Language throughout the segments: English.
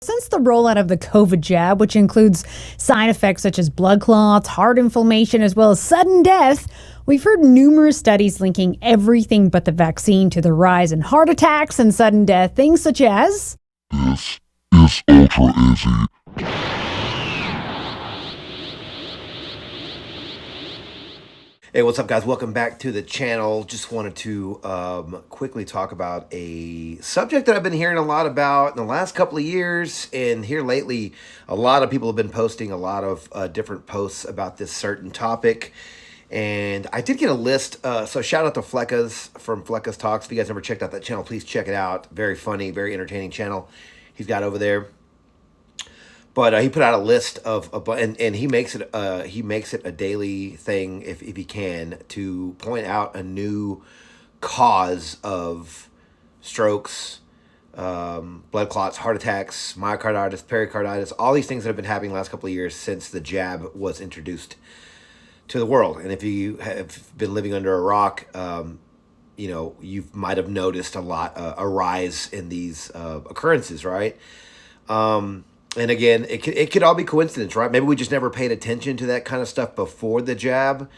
Since the rollout of the COVID jab, which includes side effects such as blood clots, heart inflammation, as well as sudden death, we've heard numerous studies linking everything but the vaccine to the rise in heart attacks and sudden death, things such as... This is Ultra Izzy. Hey, what's up, guys? Welcome back to the channel. Just wanted to quickly talk about a subject that I've been hearing a lot about in the last couple of years, and here lately, a lot of people have been posting a lot of different posts about this certain topic. And I did get a list, so shout out to Fleckas from Fleckas Talks. If you guys never checked out that channel, please check it out. Very funny, very entertaining channel he's got over there. But he put out a list of and he makes it a daily thing if he can, to point out a new cause of strokes, blood clots, heart attacks, myocarditis, pericarditis, all these things that have been happening the last couple of years since the jab was introduced to the world. And if you have been living under a rock, you might have noticed a rise in these occurrences, right? And again, it could all be coincidence, right? Maybe we just never paid attention to that kind of stuff before the jab.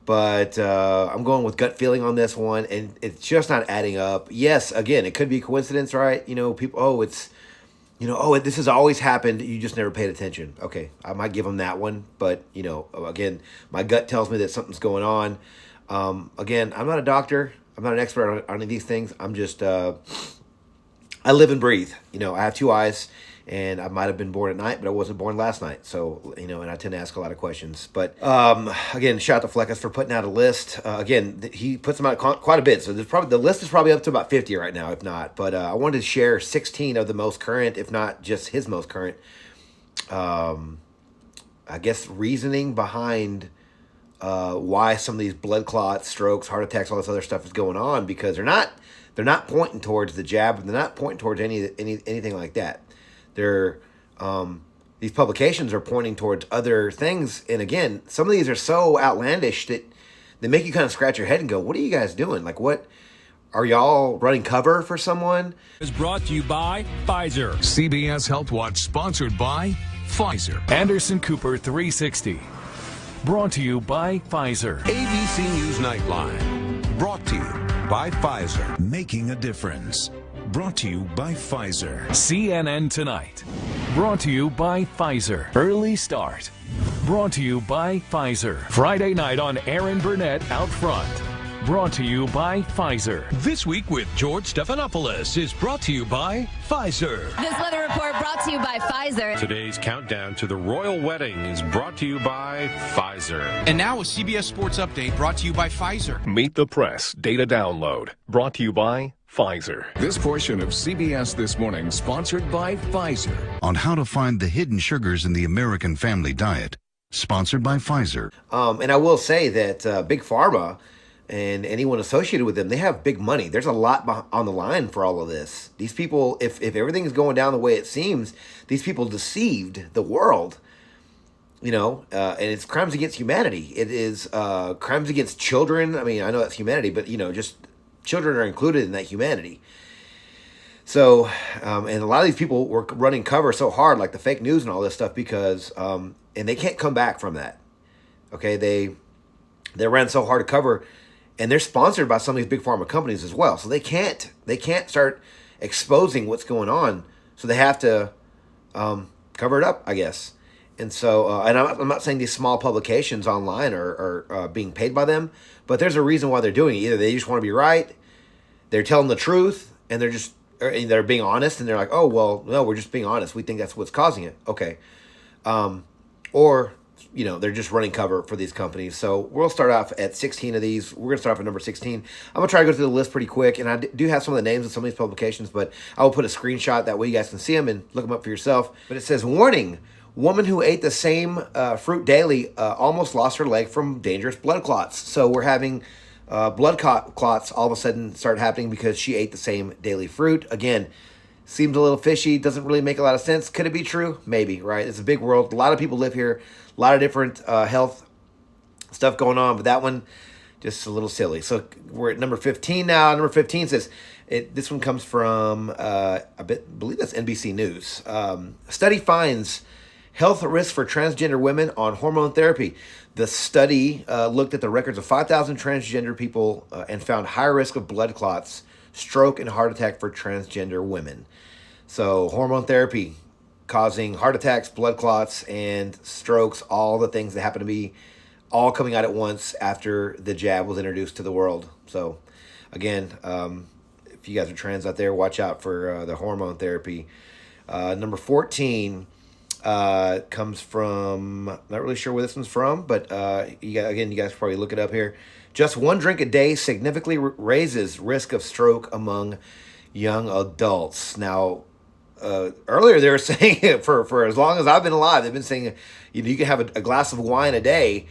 But I'm going with gut feeling on this one, and it's just not adding up. Yes, again, it could be coincidence, right? People, this has always happened. You just never paid attention. Okay, I might give them that one. But, again, my gut tells me that something's going on. Again, I'm not a doctor. I'm not an expert on any of these things. I'm just, I live and breathe. I have two eyes. And I might have been born at night, but I wasn't born last night. So, and I tend to ask a lot of questions. But, again, shout out to Fleckas for putting out a list. Again, he puts them out quite a bit. So the list is probably up to about 50 right now, if not. But I wanted to share 16 of the most current, if not just his most current, reasoning behind why some of these blood clots, strokes, heart attacks, all this other stuff is going on. Because they're not pointing towards the jab. They're not pointing towards anything like that. These publications are pointing towards other things. And again, some of these are so outlandish that they make you kind of scratch your head and go, what are you guys doing? Like, what are y'all running cover for someone? Is brought to you by Pfizer. CBS Health Watch sponsored by Pfizer. Anderson Cooper 360. Brought to you by Pfizer. ABC News Nightline. Brought to you by Pfizer. Making a difference. Brought to you by Pfizer. CNN Tonight. Brought to you by Pfizer. Early Start. Brought to you by Pfizer. Friday night on Aaron Burnett Out Front. Brought to you by Pfizer. This Week with George Stephanopoulos is brought to you by Pfizer. This weather report brought to you by Pfizer. Today's countdown to the royal wedding is brought to you by Pfizer. And now a CBS Sports Update brought to you by Pfizer. Meet the Press Data Download. Brought to you by Pfizer. This portion of CBS This Morning sponsored by Pfizer. On how to find the hidden sugars in the American family diet. Sponsored by Pfizer. And I will say that Big Pharma and anyone associated with them, they have big money. There's a lot on the line for all of this. These people, if everything is going down the way it seems, these people deceived the world. And it's crimes against humanity. It is crimes against children. I mean, I know that's humanity, but, just children are included in that humanity. So, and a lot of these people were running cover so hard, like the fake news and all this stuff, because, and they can't come back from that. Okay, they ran so hard to cover, and they're sponsored by some of these big pharma companies as well. So they can't start exposing what's going on. So they have to cover it up, I guess. And so, and I'm not saying these small publications online are being paid by them, but there's a reason why they're doing it. Either they just want to be right, they're telling the truth, and they're being honest, and they're like, oh, well, no, we're just being honest. We think that's what's causing it. Okay. Or, they're just running cover for these companies. So we'll start off at 16 of these. We're going to start off at number 16. I'm going to try to go through the list pretty quick, and I do have some of the names of some of these publications, but I will put a screenshot. That way you guys can see them and look them up for yourself. But it says, warning, woman who ate the same fruit daily almost lost her leg from dangerous blood clots. So we're having blood clots all of a sudden start happening because she ate the same daily fruit. Again, seems a little fishy, doesn't really make a lot of sense. Could it be true? Maybe, right? It's a big world. A lot of people live here. A lot of different health stuff going on, but that one, just a little silly. So we're at number 15 now. Number 15 says, This one comes from, believe that's NBC News. Study finds health risks for transgender women on hormone therapy. The study looked at the records of 5,000 transgender people and found higher risk of blood clots, stroke, and heart attack for transgender women. So hormone therapy causing heart attacks, blood clots, and strokes, all the things that happen to be all coming out at once after the jab was introduced to the world. So again, if you guys are trans out there, watch out for the hormone therapy. Number 14 comes from, not really sure where this one's from, but you guys probably look it up here. Just one drink a day significantly raises risk of stroke among young adults. Now, earlier they were saying for as long as I've been alive, they've been saying you can have a glass of wine a day,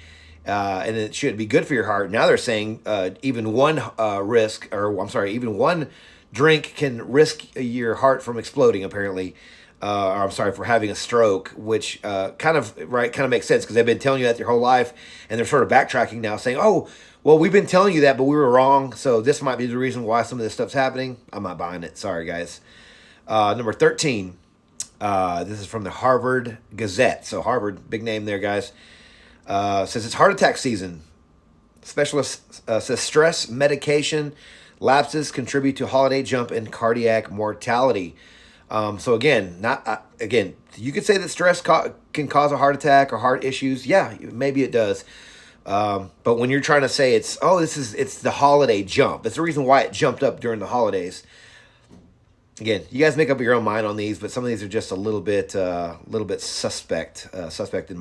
and it should be good for your heart. Now they're saying even one even one drink can risk your heart from exploding. Apparently, for having a stroke, which kind of makes sense because they've been telling you that your whole life, and they're sort of backtracking now, saying, "Oh, well, we've been telling you that, but we were wrong. So this might be the reason why some of this stuff's happening." I'm not buying it. Sorry, guys. Number 13. This is from the Harvard Gazette. So Harvard, big name there, guys. Says it's heart attack season. Specialist says stress medication lapses contribute to holiday jump in cardiac mortality. So again, you could say that stress can cause a heart attack or heart issues. Yeah, maybe it does. But when you're trying to say it's the holiday jump, that's the reason why it jumped up during the holidays. Again, you guys make up your own mind on these, but some of these are just a little bit suspect in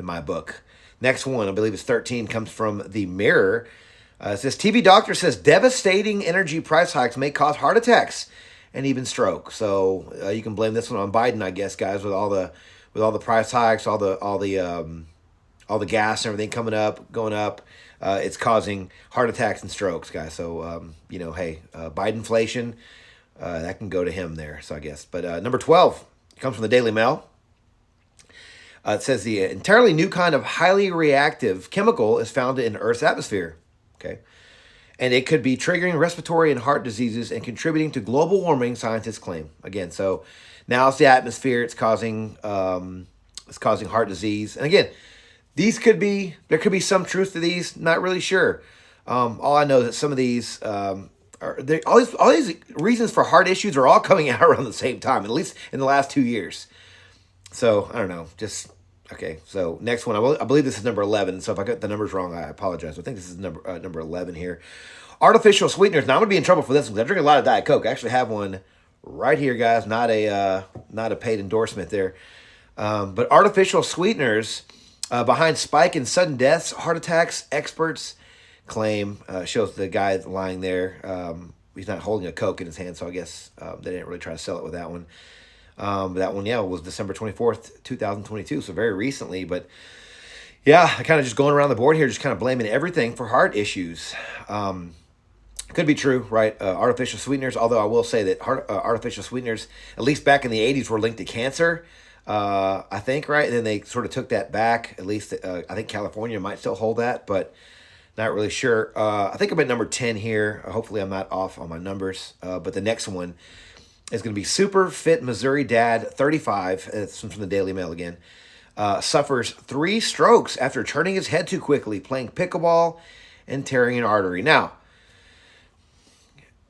my book. Next one, I believe it's 13, comes from the Mirror. It says TV doctor says devastating energy price hikes may cause heart attacks and even stroke. So you can blame this one on Biden, I guess, guys, with all the price hikes, all the gas and everything going up. It's causing heart attacks and strokes, guys. So, Bidenflation, that can go to him there, so I guess. But number 12 comes from the Daily Mail. It says the entirely new kind of highly reactive chemical is found in Earth's atmosphere. Okay. And it could be triggering respiratory and heart diseases and contributing to global warming, scientists claim. Again, so now it's the atmosphere. It's causing heart disease. And again, there could be some truth to these. Not really sure. All I know is that some of these all these reasons for heart issues are all coming out around the same time, at least in the last 2 years. So I don't know. Okay. So next one, I believe this is number 11. So if I got the numbers wrong, I apologize. I think this is number 11 here. Artificial sweeteners. Now I'm gonna be in trouble for this one because I drink a lot of Diet Coke. I actually have one right here, guys. Not a paid endorsement there. But artificial sweeteners. Behind spike in sudden deaths, heart attacks, experts claim, shows the guy lying there. He's not holding a Coke in his hand, so I guess they didn't really try to sell it with that one. That one, was December 24th, 2022, so very recently. But yeah, I kind of just going around the board here, just kind of blaming everything for heart issues. Could be true, right? Artificial sweeteners, although I will say that artificial sweeteners, at least back in the 80s, were linked to cancer. I think, right? And then they sort of took that back. At least I think California might still hold that, but not really sure. I think I'm at number 10 here. Hopefully I'm not off on my numbers. But the next one is going to be super fit Missouri dad, 35. It's from the Daily Mail again. Suffers 3 strokes after turning his head too quickly, playing pickleball and tearing an artery. Now,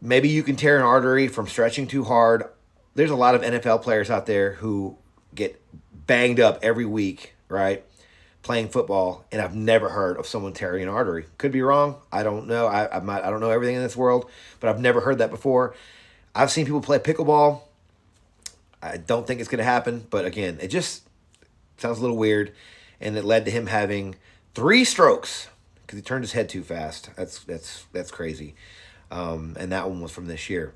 maybe you can tear an artery from stretching too hard. There's a lot of NFL players out there who get banged up every week, right, playing football, and I've never heard of someone tearing an artery. Could be wrong. I don't know. I don't know everything in this world, but I've never heard that before. I've seen people play pickleball. I don't think it's going to happen, but again, it just sounds a little weird, and it led to him having 3 strokes because he turned his head too fast. That's crazy, and that one was from this year.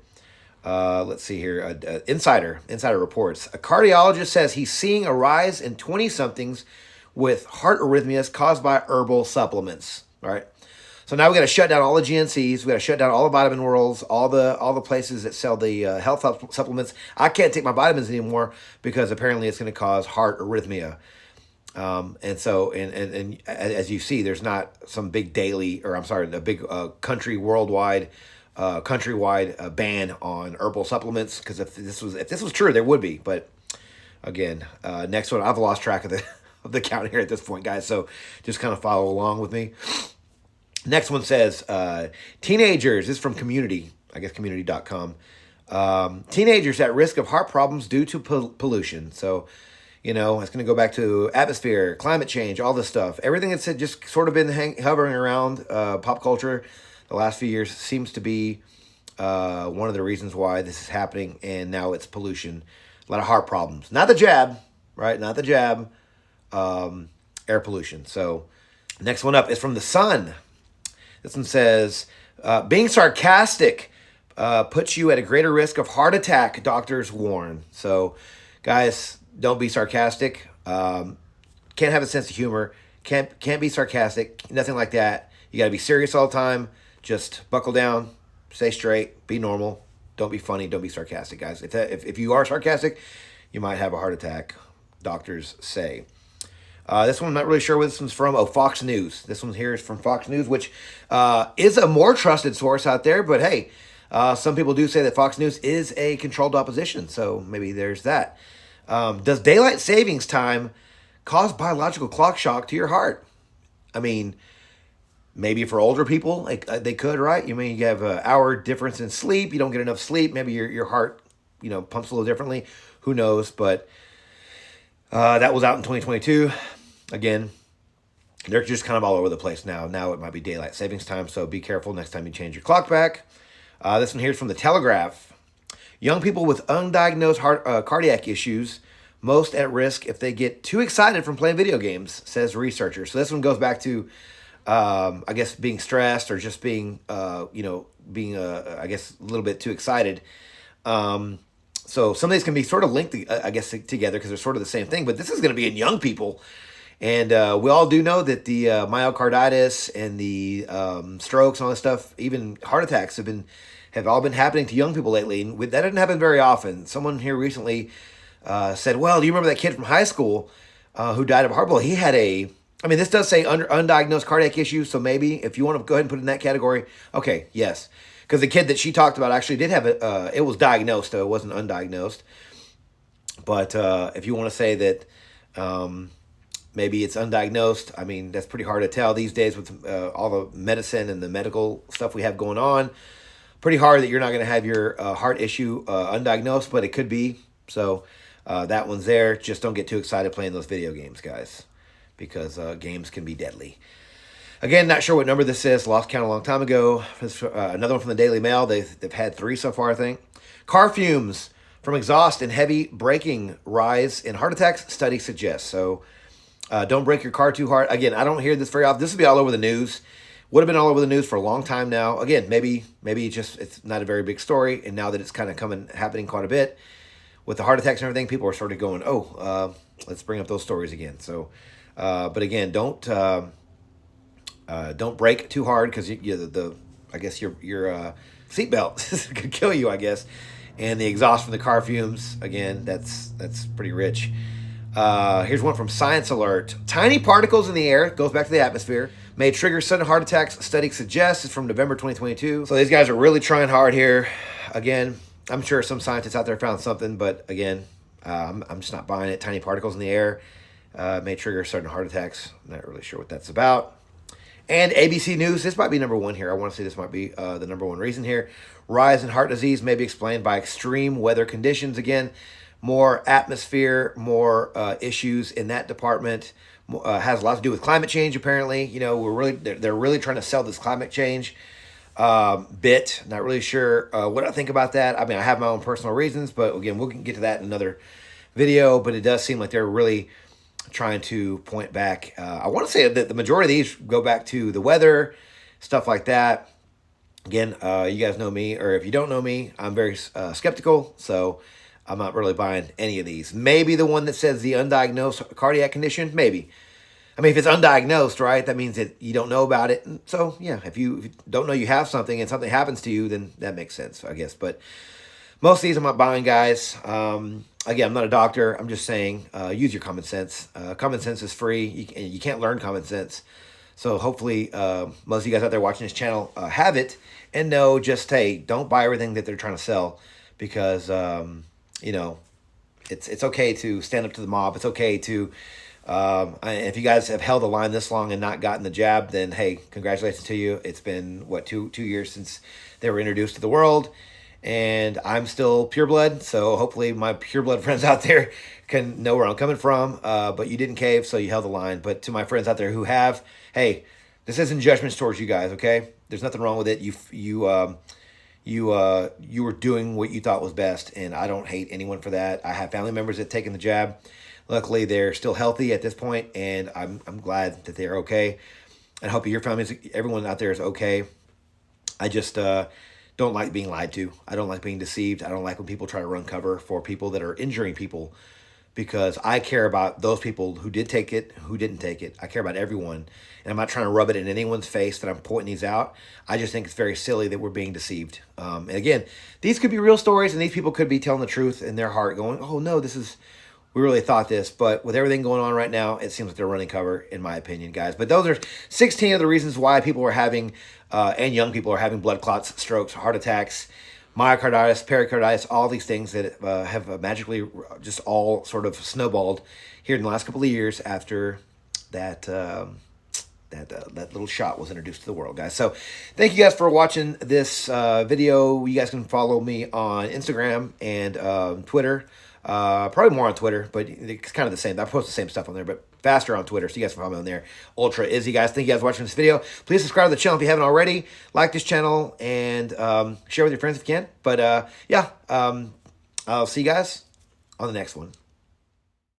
Let's see here. Insider reports. A cardiologist says he's seeing a rise in 20-somethings with heart arrhythmias caused by herbal supplements. All right. So now we got to shut down all the GNCs. We got to shut down all the Vitamin Worlds, all the places that sell the health supplements. I can't take my vitamins anymore because apparently it's going to cause heart arrhythmia. And so, and as you see, there's not some big a big country worldwide countrywide ban on herbal supplements, because if this was true, there would be. But again, next one, I've lost track of the of the count here at this point, guys. So just kind of follow along with me. Next one says teenagers. This is from Community, I guess community.com. Teenagers at risk of heart problems due to pollution. So, it's going to go back to atmosphere, climate change, all this stuff. Everything that's just sort of been hovering around pop culture the last few years seems to be one of the reasons why this is happening. And now it's pollution, a lot of heart problems. Not the jab, right? Not the jab. Air pollution. So, next one up is from The Sun. This one says, being sarcastic puts you at a greater risk of heart attack, doctors warn. So, guys, don't be sarcastic. Can't have a sense of humor. Can't be sarcastic. Nothing like that. You got to be serious all the time. Just buckle down. Stay straight. Be normal. Don't be funny. Don't be sarcastic, guys. If you are sarcastic, you might have a heart attack, doctors say. This one, I'm not really sure where this one's from. Oh, Fox News. This one here is from Fox News, which is a more trusted source out there. But hey, some people do say that Fox News is a controlled opposition. So maybe there's that. Does daylight savings time cause biological clock shock to your heart? I mean, maybe for older people, they could, right? You mean you have an hour difference in sleep. You don't get enough sleep. Maybe your heart, pumps a little differently. Who knows? But that was out in 2022. Again, they're just kind of all over the place now. Now it might be daylight savings time, so be careful next time you change your clock back. This one here is from The Telegraph. Young people with undiagnosed cardiac issues most at risk if they get too excited from playing video games, says researcher. So this one goes back to, I guess, being stressed or just being, being, I guess, a little bit too excited. So some of these can be sort of linked, I guess, together because they're sort of the same thing. But this is going to be in young people. And we all do know that the myocarditis and the strokes and all this stuff, even heart attacks, have all been happening to young people lately. And that doesn't happen very often. Someone here recently said, well, do you remember that kid from high school who died of heart? Well, he had this does say undiagnosed cardiac issue. So maybe if you want to go ahead and put it in that category, okay, yes. Because the kid that she talked about actually did have it was diagnosed, though it wasn't undiagnosed. But if you want to say that maybe it's undiagnosed, that's pretty hard to tell these days with all the medicine and the medical stuff we have going on. Pretty hard that you're not going to have your heart issue undiagnosed, but it could be. So that one's there. Just don't get too excited playing those video games, guys, because games can be deadly. Again, not sure what number this is. Lost count a long time ago. Another one from the Daily Mail. They've had 3 so far, I think. Car fumes from exhaust and heavy braking rise in heart attacks, study suggests. So don't brake your car too hard. Again, I don't hear this very often. This will be all over the news. Would have been all over the news for a long time now. Again, maybe it's not a very big story. And now that it's kind of happening quite a bit with the heart attacks and everything, people are sort of going, let's bring up those stories again. So, but again, don't brake too hard because I guess your seatbelt could kill you, I guess. And the exhaust from the car fumes, again, that's pretty rich. Here's one from Science Alert. Tiny particles in the air, goes back to the atmosphere, may trigger sudden heart attacks, study suggests. It's from November 2022. So these guys are really trying hard here. Again, I'm sure some scientists out there found something, but again, I'm just not buying it. Tiny particles in the air may trigger sudden heart attacks. Not really sure what that's about. And ABC News, this might be number 1 here. I want to say this might be the number 1 reason here. Rise in heart disease may be explained by extreme weather conditions. Again, more atmosphere, more issues in that department. Has a lot to do with climate change, apparently. They're really trying to sell this climate change bit. Not really sure what I think about that. I have my own personal reasons, but again, we'll get to that in another video. But it does seem like they're really trying to point back. I want to say that the majority of these go back to the weather, stuff like that. Again, you guys know me, or if you don't know me, I'm very skeptical, so I'm not really buying any of these. Maybe the one that says the undiagnosed cardiac condition, maybe. If it's undiagnosed, right, that means that you don't know about it. So, yeah, if you don't know you have something and something happens to you, then that makes sense, I guess. But most of these I'm not buying, guys. Again, I'm not a doctor. I'm just saying use your common sense. Common sense is free. You can't learn common sense. So hopefully most of you guys out there watching this channel have it and know just, hey, don't buy everything that they're trying to sell because, you know, it's okay to stand up to the mob. It's okay to, if you guys have held the line this long and not gotten the jab, then hey, congratulations to you. It's been, what, two years since they were introduced to the world. And I'm still pureblood, so hopefully my pureblood friends out there can know where I'm coming from. But you didn't cave, so you held the line. But to my friends out there who have, hey, this isn't judgments towards you guys, okay? There's nothing wrong with it. You were doing what you thought was best, and I don't hate anyone for that. I have family members that taken the jab. Luckily, they're still healthy at this point, and I'm glad that they're okay. And I hope your families, everyone out there is okay. I just don't like being lied to. I don't like being deceived. I don't like when people try to run cover for people that are injuring people, because I care about those people who did take it, who didn't take it. I care about everyone. And I'm not trying to rub it in anyone's face that I'm pointing these out. I just think it's very silly that we're being deceived. And again, these could be real stories, and these people could be telling the truth in their heart going, oh, no, we really thought this. But with everything going on right now, it seems like they're running cover, in my opinion, guys. But those are 16 of the reasons why people are having, and young people are having blood clots, strokes, heart attacks, myocarditis, pericarditis, all these things that have magically just all sort of snowballed here in the last couple of years after that that little shot was introduced to the world, guys. So thank you guys for watching this video. You guys can follow me on Instagram and Twitter. Probably more on Twitter, but it's kind of the same. I post the same stuff on there, but faster on Twitter, so you guys can follow me on there. Ultra Izzy, guys. Thank you guys for watching this video. Please subscribe to the channel if you haven't already. Like this channel and share with your friends if you can. But yeah, I'll see you guys on the next one.